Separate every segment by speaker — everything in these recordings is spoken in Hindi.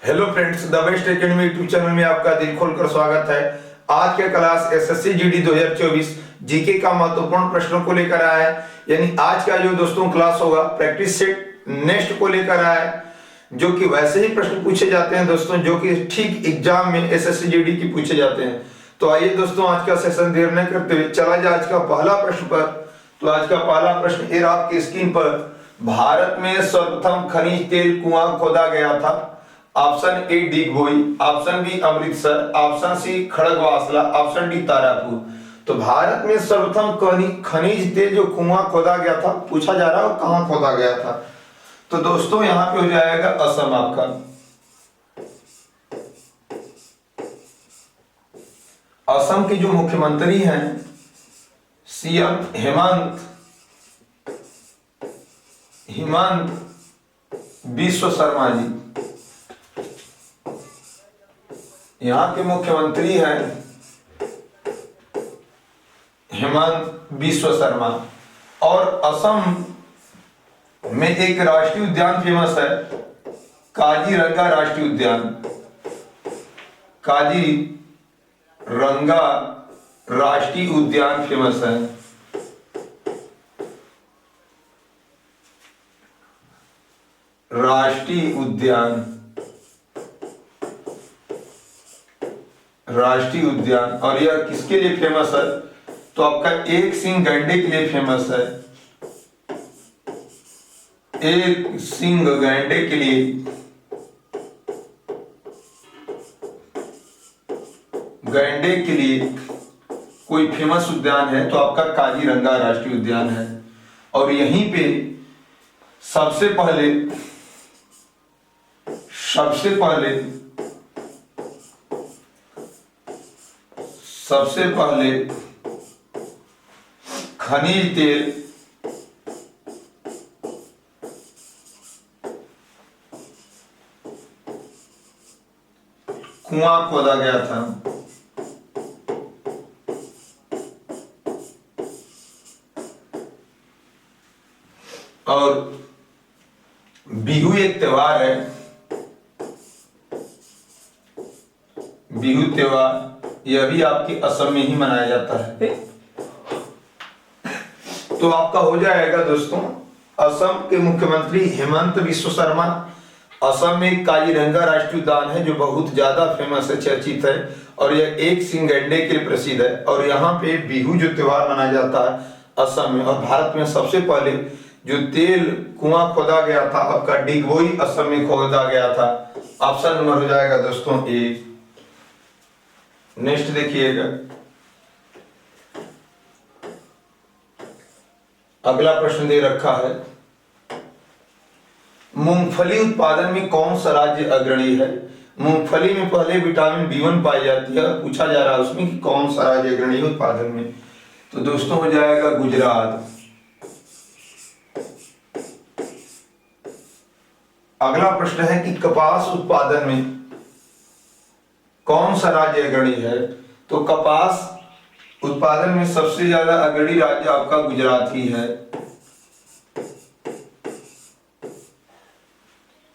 Speaker 1: Hello friends, the best academy YouTube channel में आपका दिल खोलकर स्वागत है। आज के क्लास एसएससी जीडी 2024 जीके का महत्वपूर्ण प्रश्नों को लेकर आया है। यानी आज का जो दोस्तों क्लास होगा प्रैक्टिस सेट नेक्स्ट को लेकर आया है, जो कि वैसे ही प्रश्न पूछे जाते हैं दोस्तों, जो कि ठीक एग्जाम में एसएससी जीडी की पूछे जाते हैं। तो आइए दोस्तों, आज का सेशन देर न करते हुए चला जाए आज का पहला प्रश्न पर। तो आज का पहला प्रश्न ये आपकी स्क्रीन पर, भारत में सर्वप्रथम खनिज तेल कुआं खोदा गया था। Option A Digboi, option B Amritsar, option C Khadakwasla, option D Tarapur. तो भारत में सर्वप्रथम खनिज तेल जो कुआं खोदा गया था, पूछा जा रहा है कहां खोदा गया था। तो दोस्तों यहाँ पे हो जाएगा असम आपका। असम के जो मुख्यमंत्री हैं सीएम हिमंत बिस्व शर्मा जी, यहाँ के मुख्यमंत्री हैं हिमंत बिस्व शर्मा। और असम में एक राष्ट्रीय उद्यान फेमस है, काजीरंगा राष्ट्रीय उद्यान। काजीरंगा राष्ट्रीय उद्यान फेमस है। राष्ट्रीय उद्यान और यह किसके लिए फेमस है? तो आपका एक सिंह गैंडे के लिए फेमस है। एक सिंह गैंडे के लिए, कोई फेमस उद्यान है तो आपका काजीरंगा राष्ट्रीय उद्यान है। और यहीं पे सबसे पहले खनिज तेल कुआं खोदा गया था। और बिहू एक त्योहार है, बिहू त्योहार यह भी आपके असम में ही मनाया जाता है। तो आपका हो जाएगा दोस्तों, असम के मुख्यमंत्री हिमंत बिस्व शर्मा। असम में काजीरंगा राष्ट्रीय उद्यान है जो बहुत ज्यादा फेमस है, चर्चित है, और यह एक सिंह गैंडे के लिए प्रसिद्ध है। और यहाँ पे बिहू जो त्योहार मनाया जाता है असम में। और भारत में सबसे पहले जो तेल कुआं खोदा गया था आपका डिगबोई असम में खोदा गया था। ऑप्शन नंबर हो जाएगा दोस्तों ए। नेक्स्ट देखिएगा, अगला प्रश्न दे रखा है, मूंगफली उत्पादन में कौन सा राज्य अग्रणी है? मूंगफली में पहले विटामिन B1 पाई जाती है, पूछा जा रहा है उसमें कि कौन सा राज्य अग्रणी है उत्पादन में। तो दोस्तों हो जाएगा गुजरात। अगला प्रश्न है कि कपास उत्पादन में कौन सा राज्य अग्रणी है? तो कपास उत्पादन में सबसे ज्यादा अग्रणी राज्य आपका गुजरात ही है।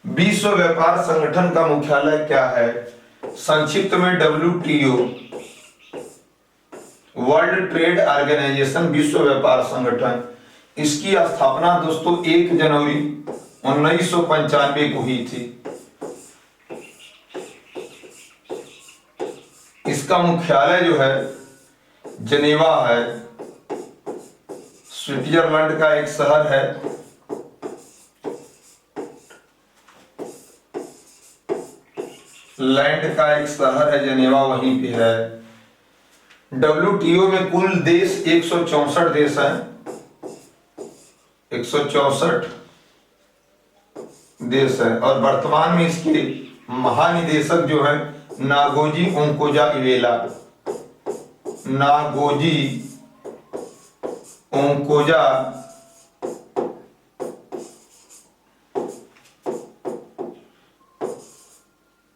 Speaker 1: विश्व व्यापार संगठन का मुख्यालय क्या है? संक्षिप्त में WTO, वर्ल्ड ट्रेड ऑर्गेनाइजेशन, विश्व व्यापार संगठन। इसकी स्थापना दोस्तों 1 जनवरी 1995 को हुई थी। इसका मुख्यालय जो है जनेवा है, स्विट्जरलैंड का एक शहर है। लैंड का एक शहर है जनेवा, वहीं पे है। WTO में कुल देश 164 देश हैं, 164 देश है। और वर्तमान में इसके महानिदेशक जो है नागोजी ओंकोजा इवेला। नागोजी ओंकोजा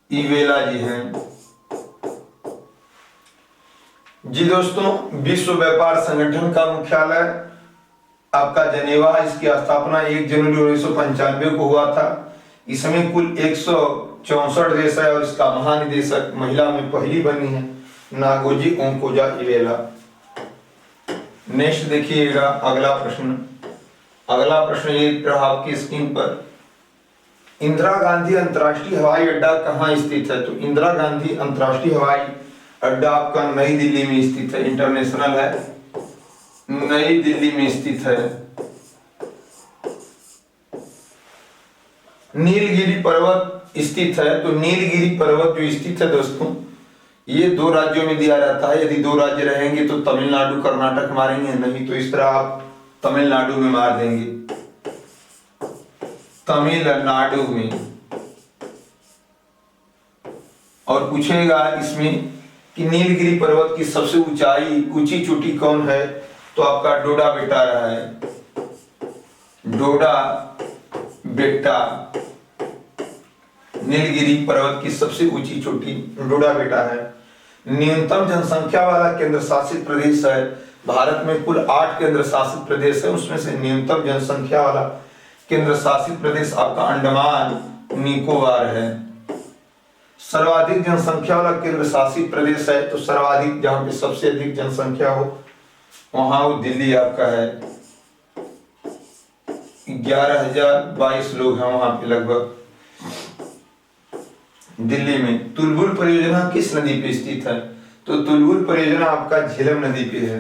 Speaker 1: इवेला जी हैं। जी दोस्तों, विश्व व्यापार संगठन का मुख्यालय आपका जनेवा, इसकी स्थापना 1 जनवरी 1995 को हुआ था। इसमें कुल 64 देश है और इसका महानिदेशक महिला में पहली बनी है नागोजी ओंकोजा-इवेला। नेक्स्ट देखिएगा अगला प्रश्न। अगला प्रश्न ये रहा आपकी स्क्रीन पर। इंदिरा गांधी अंतर्राष्ट्रीय हवाई अड्डा कहाँ स्थित है? तो इंदिरा गांधी अंतर्राष्ट्रीय हवाई अड्डा आपका नई दिल्ली में स्थित है, इंटरनेशनल है, नई दिल्ली में स्थित है। नीलगिरी पर्वत स्थित है, तो नीलगिरी पर्वत जो स्थित है दोस्तों ये 2 राज्यों में दिया जाता है। यदि 2 राज्य रहेंगे तो तमिलनाडु कर्नाटक मारेंगे, नहीं तो इस तरह आप तमिलनाडु में मार देंगे, तमिलनाडु में। और पूछेगा इसमें कि नीलगिरी पर्वत की सबसे ऊंची चोटी कौन है? तो आपका डोडा बेटा रहा है, डोडा बेटा। नीलगिरी पर्वत की सबसे ऊंची चोटी डोडा बेटा है। न्यूनतम जनसंख्या वाला केंद्र शासित प्रदेश है। भारत में कुल 8 केंद्र शासित प्रदेश है, उसमें से न्यूनतम जनसंख्या वाला केंद्र शासित प्रदेश आपका अंडमान निकोबार है। सर्वाधिक जनसंख्या वाला केंद्र शासित प्रदेश है, तो सर्वाधिक जहां पे सबसे अधिक जनसंख्या हो वहां वो दिल्ली आपका है। 11,022 लोग हैं वहां पे लगभग दिल्ली में। तुलबुल परियोजना किस नदी पे स्थित है? तो तुलबुल परियोजना आपका झेलम नदी पे है,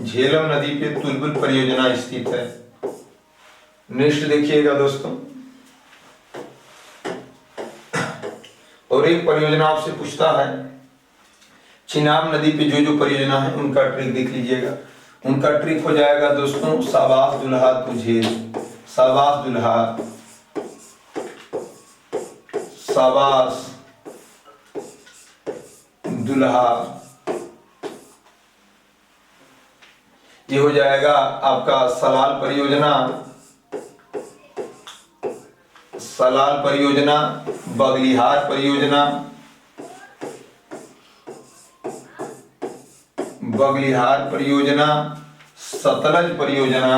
Speaker 1: झेलम नदी पे तुलबुल परियोजना स्थित है। नेक्स्ट देखिएगा दोस्तों, और एक परियोजना आपसे पूछता है चिनाब नदी पे जो परियोजना है उनका ट्रिक देख लीजिएगा। उनका ट्रिक हो जाएगा दोस्तों शाबाश दुल्हा तुझे, शाबाश दुल्हा, शाबाश दुल्हा। ये हो जाएगा आपका सलाल परियोजना, सलाल परियोजना, बगलिहार परियोजना, बगलिहार परियोजना, सतलज परियोजना,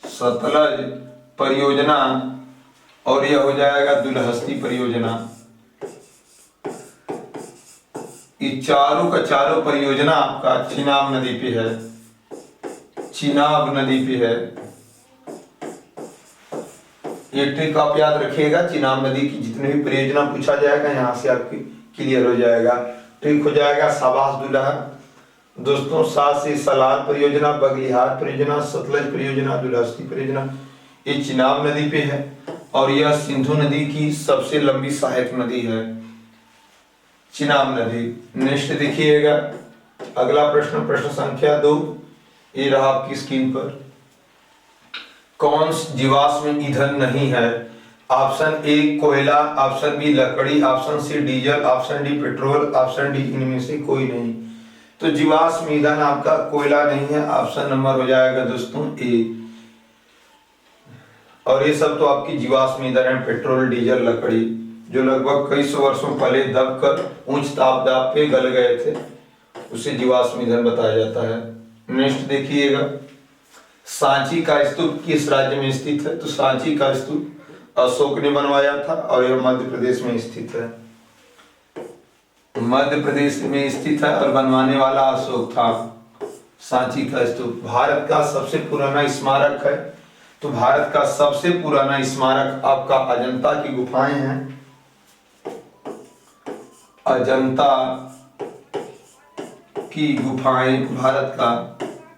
Speaker 1: सतलज परियोजना, और यह हो जाएगा दुलहस्ती परियोजना। ये चारों का चारों परियोजना आपका चिनाब नदी पे है, चिनाब नदी पे है। ये ट्रिक आप याद रखिएगा, चिनाब नदी की जितने भी परियोजना पूछा जाएगा यहाँ से आपकी क्लियर हो जाएगा। ट्रिक हो जाएगा शाबाश दुल्हा दोस्तों, साथ से सलाल परियोजना, बगलिहार परियोजना, सतलज परियोजना, दुलहस्ती परियोजना, ये चिनाब नदी पे है और यह सिंधु नदी की सबसे लंबी सहायक नदी है, चिनाब नदी। नेक्स्ट देखिएगा अगला प्रश्न, प्रश्न संख्या 2, ये रहा आपकी स्क्रीन पर। कौन जीवाश्म ईंधन नहीं है? ऑप्शन ए कोयला, ऑप्शन बी लकड़ी, option C diesel, option D petrol, option D इनमें से कोई नहीं। तो जीवाश्म ईंधन आपका कोयला नहीं है, ऑप्शन नंबर हो जाएगा दोस्तों ए। और ये सब तो आपकी जीवाश्म ईंधन है, पेट्रोल, डीजल, लकड़ी, जो लगभग कई सौ वर्षों पहले दबकर उच्च तापदाब पे गल गए थे, उसे जीवाश्म ईंधन बताया जाता है। नेक्स्ट देखिएगा, सांची का स्तूप किस राज्य में स्थित है? तो सांची का स्तूप अशोक ने बनवाया था और यह मध्य प्रदेश में स्थित है, मध्य प्रदेश में स्थित है और बनवाने वाला अशोक था। सांची का स्तूप भारत का सबसे पुराना स्मारक है, तो भारत का सबसे पुराना स्मारक आपका अजंता की गुफाएं हैं, अजंता की गुफाएं भारत का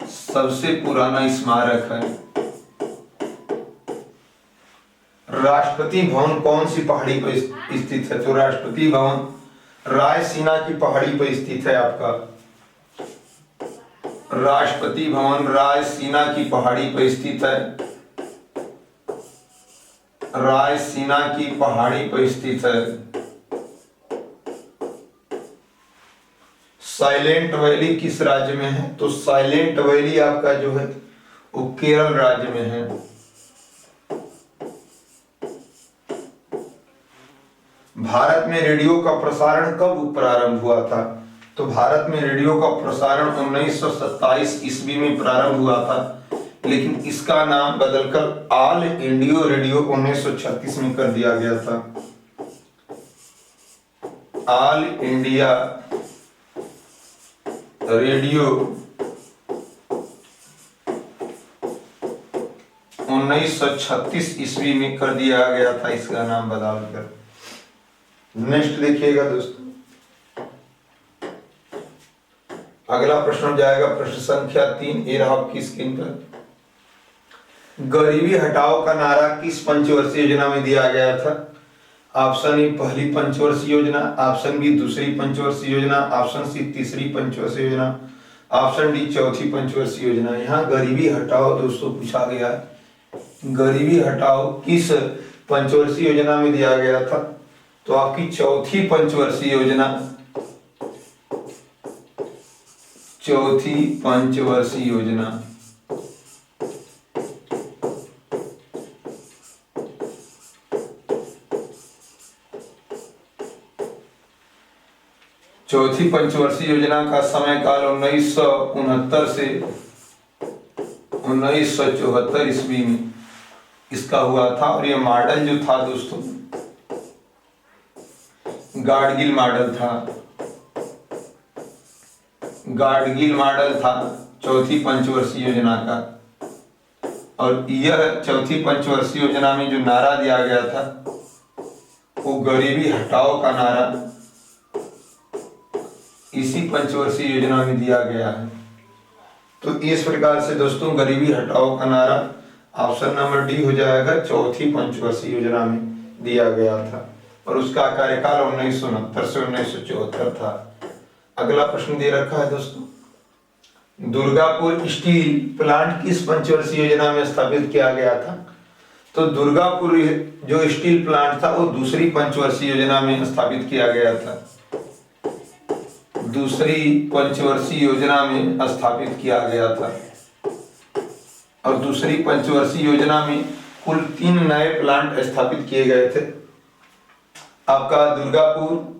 Speaker 1: सबसे पुराना स्मारक है। राष्ट्रपति भवन कौन सी पहाड़ी पर स्थित है? तो राष्ट्रपति भवन रायसीना की पहाड़ी पर स्थित है आपका, राष्ट्रपति भवन रायसीना की पहाड़ी पर स्थित है, रायसीना की पहाड़ी पर स्थित है। साइलेंट वैली किस राज्य में है? तो साइलेंट वैली आपका जो है वो केरल राज्य में है। भारत में रेडियो का प्रसारण कब प्रारंभ हुआ था? तो भारत में रेडियो का प्रसारण 1927 ईस्वी में प्रारंभ हुआ था। लेकिन इसका नाम बदलकर ऑल इंडिया रेडियो 1936 में कर दिया गया था। ऑल इंडिया रेडियो 1936 ईस्वी में कर दिया गया था इसका नाम बदलकर। नेक्स्ट देखिएगा दोस्तों, अगला प्रश्न हो जाएगा प्रश्न संख्या 3। ये रहा आपकी स्क्रीन पर। गरीबी हटाओ का नारा किस पंचवर्षीय योजना में दिया गया था? ऑप्शन ए पहली पंचवर्षीय योजना, ऑप्शन बी दूसरी पंचवर्षीय योजना, ऑप्शन सी तीसरी पंचवर्षीय योजना, ऑप्शन डी चौथी पंचवर्षीय योजना। यहाँ गरीबी हटाओ दोस्तों पूछा गया है। गरीबी हटाओ किस पंचवर्षीय योजना में दिया गया था? तो आपकी चौथी पंचवर्षीय योजना, चौथी पंचवर्षीय योजना। चौथी पंचवर्षीय योजना का समय काल 1969 से 1974 ईस्वी में इसका हुआ था। और ये मॉडल जो था दोस्तों गाडगिल मॉडल था। गाडगिल मॉडल था चौथी पंचवर्षीय योजना का। और यह चौथी पंचवर्षीय योजना में जो नारा दिया गया था वो गरीबी हटाओ का नारा इसी पंचवर्षीय योजना में दिया गया है। तो इस प्रकार से दोस्तों गरीबी हटाओ का नारा ऑप्शन नंबर डी हो जाएगा, चौथी पंचवर्षीय योजना में दिया गया था। और उसका कार्यकाल 1969 से 1974 था। अगला प्रश्न दे रखा है दोस्तों, दुर्गापुर स्टील प्लांट किस पंचवर्षीय योजना में स्थापित किया गया था? तो दुर्गापुर जो स्टील प्लांट था वो दूसरी पंचवर्षीय योजना में स्थापित किया गया था। दूसरी पंचवर्षीय योजना में स्थापित किया गया था। और दूसरी पंचवर्षीय योजना में कुल 3 नए प्लांट स्थापित किए गए थे। आपका दुर्गापुर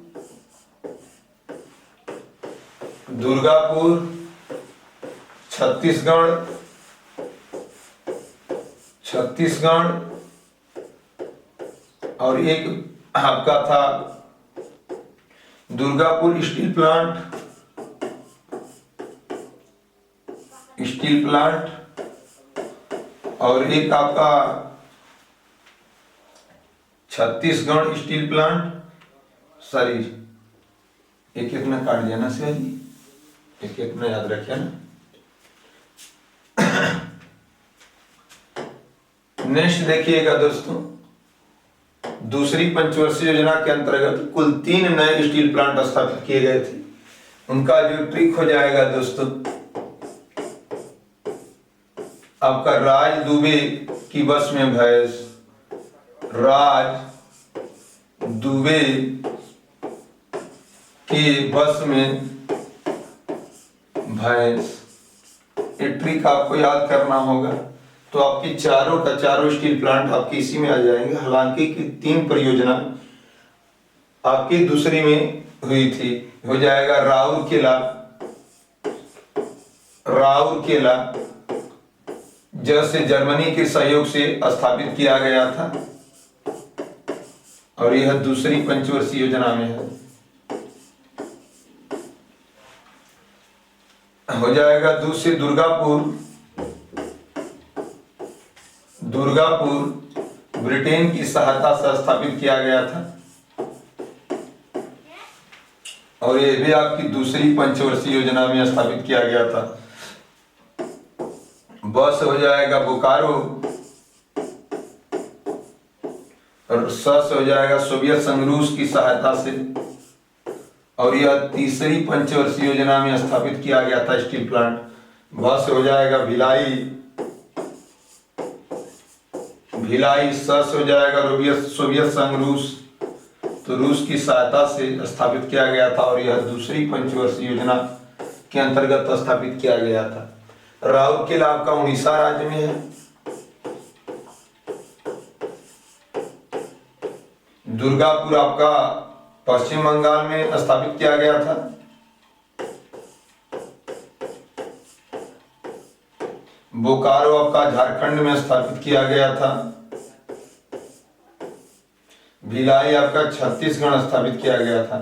Speaker 1: छत्तीसगढ़ और एक आपका था दुर्गापुर स्टील प्लांट और एक आपका छत्तीसगढ़ स्टील प्लांट। सॉरी, एक एक ना काट दिया ना शिवा जी, एक एक ना याद रखिए ना। नेक्स्ट देखिएगा दोस्तों, दूसरी पंचवर्षीय योजना के अंतर्गत कुल 3 नए स्टील प्लांट स्थापित किए गए थे। उनका जो ट्रिक हो जाएगा दोस्तों, आपका राज दुबे की बस में भैंस, राज दुबे की बस में भैंस। ये ट्रिक आपको याद करना होगा। तो आपकी चारों का चारों स्टील प्लांट आपकी इसी में आ जाएंगे। हालांकि कि 3 परियोजना आपकी दूसरी में हुई थी। हो जाएगा राउरकेला जैसे जर्मनी के सहयोग से स्थापित किया गया था और यह दूसरी पंचवर्षीय योजना में है। हो जाएगा दूसरी दुर्गापुर ब्रिटेन की सहायता से स्थापित किया गया था और यह भी आपकी दूसरी पंचवर्षीय योजना में स्थापित किया गया था। बस हो जाएगा बोकारो और सस हो जाएगा सोवियत संघ रूस की सहायता से और यह तीसरी पंचवर्षीय योजना में स्थापित किया गया था स्टील प्लांट। बस हो जाएगा भिलाई, सस हो जाएगा सोवियत संघ रूस, तो रूस की सहायता से स्थापित किया गया था और यह दूसरी पंचवर्षीय योजना के अंतर्गत स्थापित किया गया था। राउरकेला आपका उड़ीसा राज्य में है। दुर्गापुर आपका पश्चिम बंगाल में स्थापित किया गया था। बोकारो आपका झारखंड में स्थापित किया गया था। भिलाई आपका छत्तीसगढ़ स्थापित किया गया था।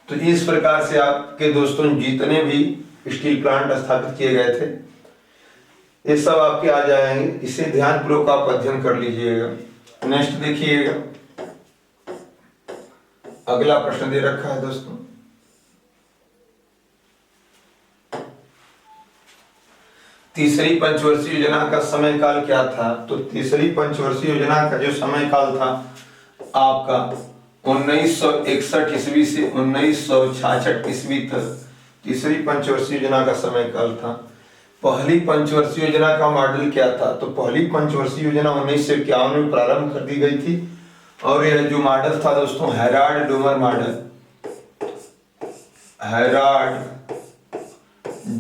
Speaker 1: तो इस प्रकार से आपके दोस्तों जितने भी स्टील प्लांट स्थापित किए गए थे ये सब आपके आ जाएंगे। इसे ध्यानपूर्वक आप अध्ययन कर लीजिएगा। नेक्स्ट देखिएगा, अगला प्रश्न दे रखा है दोस्तों, तीसरी पंचवर्षीय योजना का समय काल क्या था? तो तीसरी पंचवर्षीय योजना का जो समय काल था आपका 1961 ईस्वी से 1966 ईस्वी तक तीसरी पंचवर्षीय योजना का समय काल था। पहली पंचवर्षीय योजना का मॉडल क्या था? तो पहली पंचवर्षीय योजना 1951 में प्रारंभ कर दी गई थी और यह जो मॉडल था दोस्तों Herald Domar model, Herald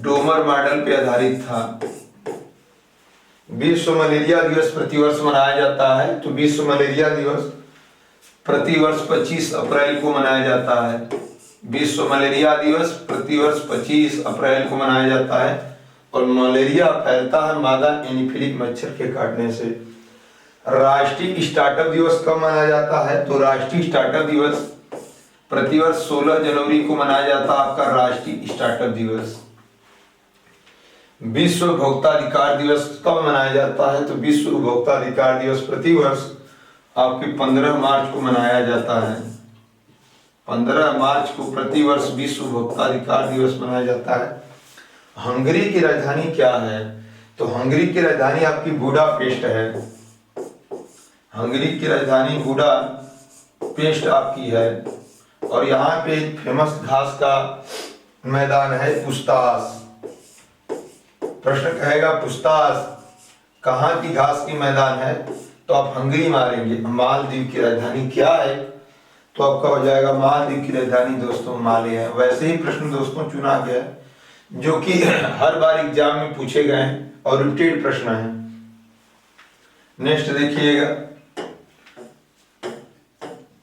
Speaker 1: Domar model पे आधारित था। विश्व मलेरिया दिवस प्रतिवर्ष मनाया जाता है। तो विश्व मलेरिया दिवस प्रतिवर्ष 25 अप्रैल को मनाया जाता है। विश्व मलेरिया दिवस प्रतिवर्ष 25 अप्रैल को मनाया जाता है और मलेरिया फैलता है मादा एनीफिलिस मच्छर के काटने से। राष्ट्रीय स्टार्टअप दिवस कब मनाया जाता है? तो राष्ट्रीय स्टार्टअप दिवस प्रतिवर्ष 16 जनवरी को मनाया जाता है आपका राष्ट्रीय स्टार्टअप दिवस। विश्व उपभोक्ता अधिकार दिवस कब मनाया जाता है? तो विश्व उपभोक्ता अधिकार दिवस प्रतिवर्ष आपके 15 मार्च को मनाया जाता है। 15 मार्च को प्रतिवर्ष विश्व उपभोक्ता अधिकार दिवस मनाया जाता है। हंगरी की राजधानी क्या है? तो हंगरी की राजधानी आपकी बुडापेस्ट है। हंगरी की राजधानी बुडापेस्ट आपकी है और यहाँ पे फेमस घास का मैदान है पुस्तास। प्रश्न कहेगा पुस्तास कहाँ की घास की मैदान है? तो आप हंगरी मारेंगे। मालदीव की राजधानी क्या है? तो आपका हो जाएगा मालदीव की राजधानी दोस्तों माले है। वैसे ही प्रश्न दोस्तों चुना गया जो कि हर बार एग्जाम में पूछे गए हैं और रिपीटेड प्रश्न है। नेक्स्ट देखिएगा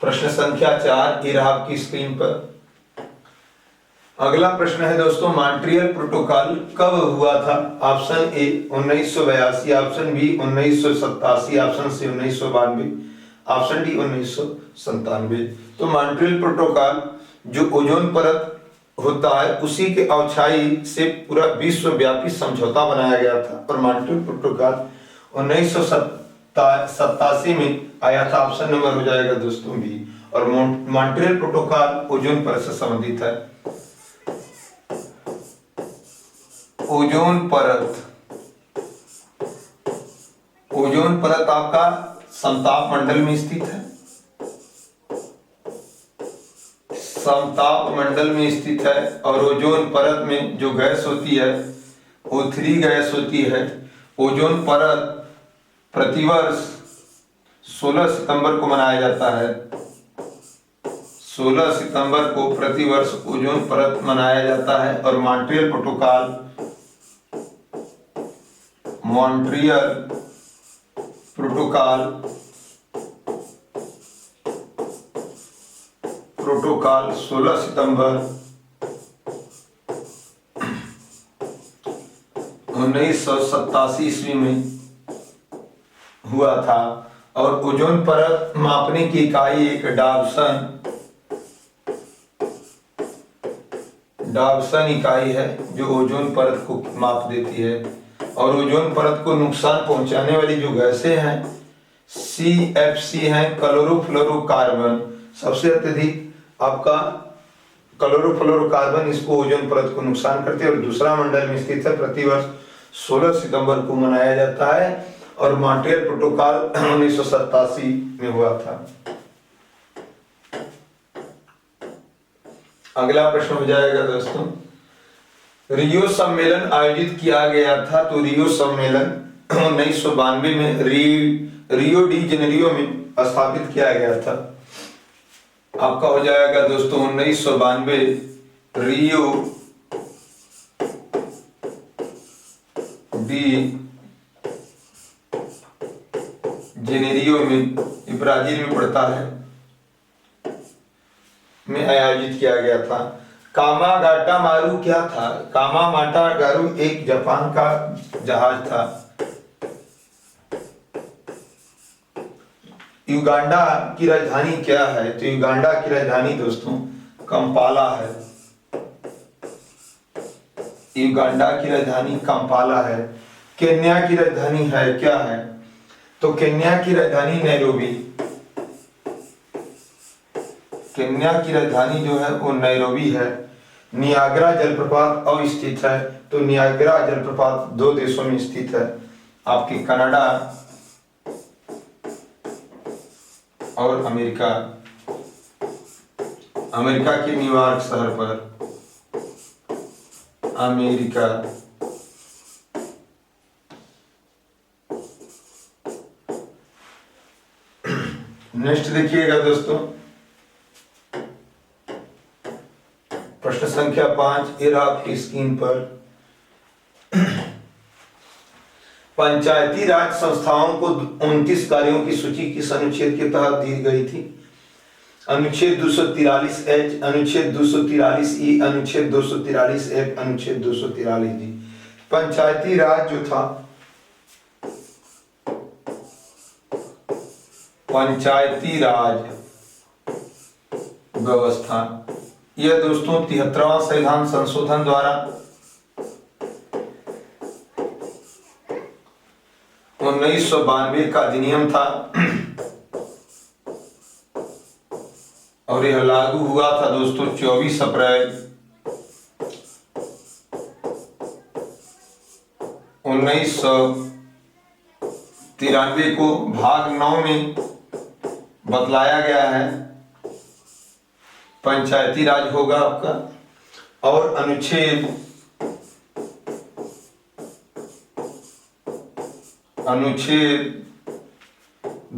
Speaker 1: प्रश्न संख्या 4 ये रहा आपकी स्क्रीन पर। अगला प्रश्न है दोस्तों मॉन्ट्रियल प्रोटोकॉल कब हुआ था? Option A 1982, option B 1987, option C 1992, option D 1997। तो मॉन्ट्रियल प्रोटोकॉल जो ओजोन परत होता है उसी के अवछाई से पूरा विश्वव्यापी समझौता बनाया गया था और मॉन्ट्रियल प्रोटोकॉल 1987 में आया था। ऑप्शन नंबर हो जाएगा दोस्तों बी। और मॉन्ट्रियल प्रोटोकॉल ओजोन परत से संबंधित है। ओजोन परत, ओजोन परत आपका समताप मंडल में स्थित है। समताप मंडल में स्थित है और ओजोन परत में जो गैस होती है O3 गैस होती है। ओजोन परत प्रतिवर्ष 16 सितंबर को मनाया जाता है। 16 सितंबर को प्रतिवर्ष ओजोन परत मनाया जाता है और मॉन्ट्रियल प्रोटोकॉल 16 सितंबर 1987 ईस्वी में हुआ था और ओजोन परत मापने की इकाई एक डाब्सन इकाई है जो ओजोन परत को माप देती है। और ओजोन परत को नुकसान पहुंचाने वाली जो गैसें हैं CFC हैं क्लोरोफ्लोरोकार्बन। सबसे अत्यधिक आपका क्लोरोफ्लोरोकार्बन इसको ओजोन परत को नुकसान करते हैं और दूसरा मंडल में स्थित है। प्रतिवर्ष 16 सितंबर को मनाया जाता है और मॉन्ट्रियल प्रोटोकॉल 1987 में हुआ था। अगला प्रश्न हो जाएगा दोस्तों रियो सम्मेलन आयोजित किया गया था। तो रियो सम्मेलन 1992 में रियो डी जेनेरियो में स्थापित किया गया था। आपका हो जाएगा दोस्तों 1992 रियो डी जेनेरियो में, ब्राजील में पड़ता है, में आयोजित किया गया था। कामागाटा मारू क्या था? कामामाटा गारू एक जापान का जहाज था। युगांडा की राजधानी क्या है? तो युगांडा की राजधानी दोस्तों कंपाला है। युगांडा की राजधानी कंपाला है। केन्या की राजधानी है क्या है? तो केन्या की राजधानी नैरोबी। केन्या की राजधानी जो है वो नैरोबी है। नियाग्रा जलप्रपात अवस्थित है। तो नियाग्रा जलप्रपात 2 देशों में स्थित है, आपके कनाडा और अमेरिका। अमेरिका के न्यूयॉर्क शहर पर। अमेरिका। नेक्स्ट देखिएगा दोस्तों, प्रश्न संख्या 5 ये रहा आपकी स्क्रीन पर। पंचायती राज संस्थाओं को 29 कार्यों की सूची किस अनुच्छेद के तहत दी गई थी? अनुच्छेद 243 एच, अनुच्छेद 243 ई, अनुच्छेद 243 एफ, अनुच्छेद 243 जी। पंचायती राज जो था, पंचायती राज व्यवस्था, यह दोस्तों 73वां संविधान संशोधन द्वारा 1992 का अधिनियम था और यह लागू हुआ था दोस्तों 24 अप्रैल 1993 को। भाग 9 में बतलाया गया है पंचायती राज होगा आपका, और अनुच्छेद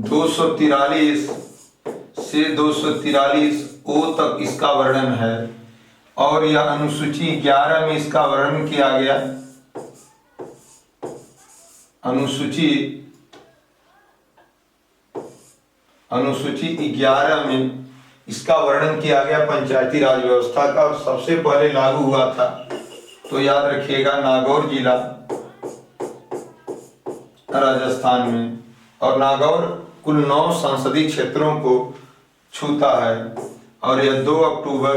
Speaker 1: 243 से 243 ओ तक इसका वर्णन है, और यह अनुसूची 11 में इसका वर्णन किया गया। अनुसूची 11 में इसका वर्णन किया गया पंचायती राज व्यवस्था का, और सबसे पहले लागू हुआ था तो याद रखिएगा नागौर जिला राजस्थान में, और नागौर कुल 9 संसदीय क्षेत्रों को छूता है, और यह 2 अक्टूबर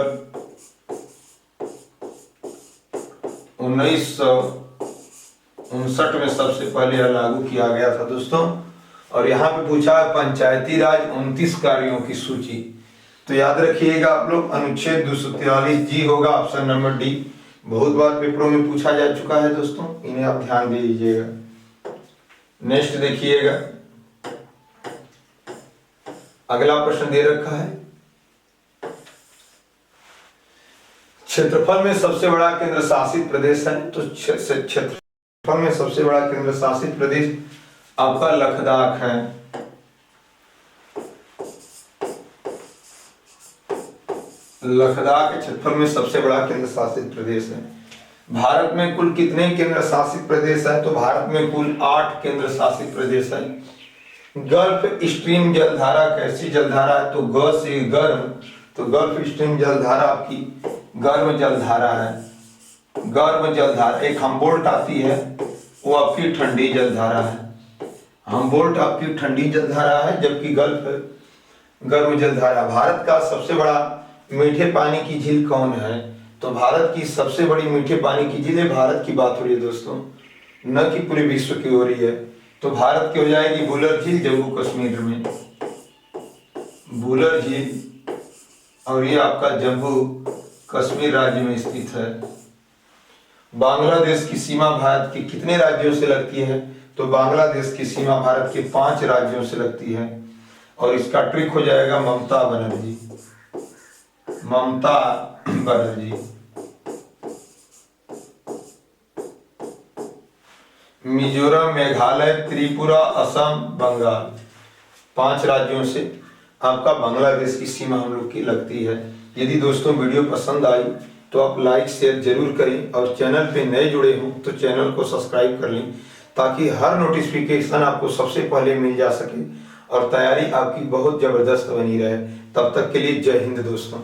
Speaker 1: 1959 में सबसे पहले यह लागू किया गया था दोस्तों। और यहाँ पे पूछा है पंचायती राज 29 कार्यों की सूची, तो याद रखिएगा आप लोग अनुच्छेद 243 जी होगा, ऑप्शन नंबर डी। बहुत बार पेपरों में पूछा जा चुका है दोस्तों, इन्हें आप ध्यान दे दीजिएगा। नेक्स्ट देखिएगा, अगला प्रश्न दे रखा है, क्षेत्रफल में सबसे बड़ा केंद्र शासित प्रदेश है। तो क्षेत्रफल में सबसे बड़ा केंद्र शासित प्रदेश आपका लद्दाख है। लद्दाख क्षेत्रफल में सबसे बड़ा केंद्र शासित प्रदेश है। भारत में कुल कितने केंद्र शासित प्रदेश है? तो भारत में कुल 8 केंद्र शासित प्रदेश है। गल्फ स्ट्रीम जलधारा कैसी जलधारा है? तो ग से गर्म, तो गल्फ स्ट्रीम जलधारा आपकी गर्म जलधारा है। गर्म जलधारा। एक हम्बोल्ट आती है, वो आपकी ठंडी जलधारा है। हम्बोल्ट आपकी ठंडी जलधारा है, जबकि गल्फ गर्म जलधारा। भारत का सबसे बड़ा मीठे पानी की झील कौन है? तो भारत की सबसे बड़ी मीठे पानी की झील है, भारत की बात हो रही है दोस्तों, न कि पूरे विश्व की हो रही है। तो भारत की हो जाएगी बुलर झील, जम्मू कश्मीर में बुलर झील, और ये आपका जम्मू कश्मीर राज्य में स्थित है। बांग्लादेश की सीमा भारत के कितने राज्यों से लगती है? तो बांग्लादेश की सीमा भारत के 5 राज्यों से लगती है, और इसका ट्रिक हो जाएगा ममता बनर्जी। ममता बनर्जी। मिजोरम, मेघालय, त्रिपुरा, असम, बंगाल, 5 राज्यों से आपका बांग्लादेश की सीमा हम लोग की लगती है। यदि दोस्तों वीडियो पसंद आई तो आप लाइक शेयर जरूर करें, और चैनल पे नए जुड़े हों तो चैनल को सब्सक्राइब कर लें, ताकि हर नोटिफिकेशन आपको सबसे पहले मिल जा सके और तैयारी आपकी बहुत जबरदस्त बनी रहे। तब तक के लिए जय हिंद दोस्तों।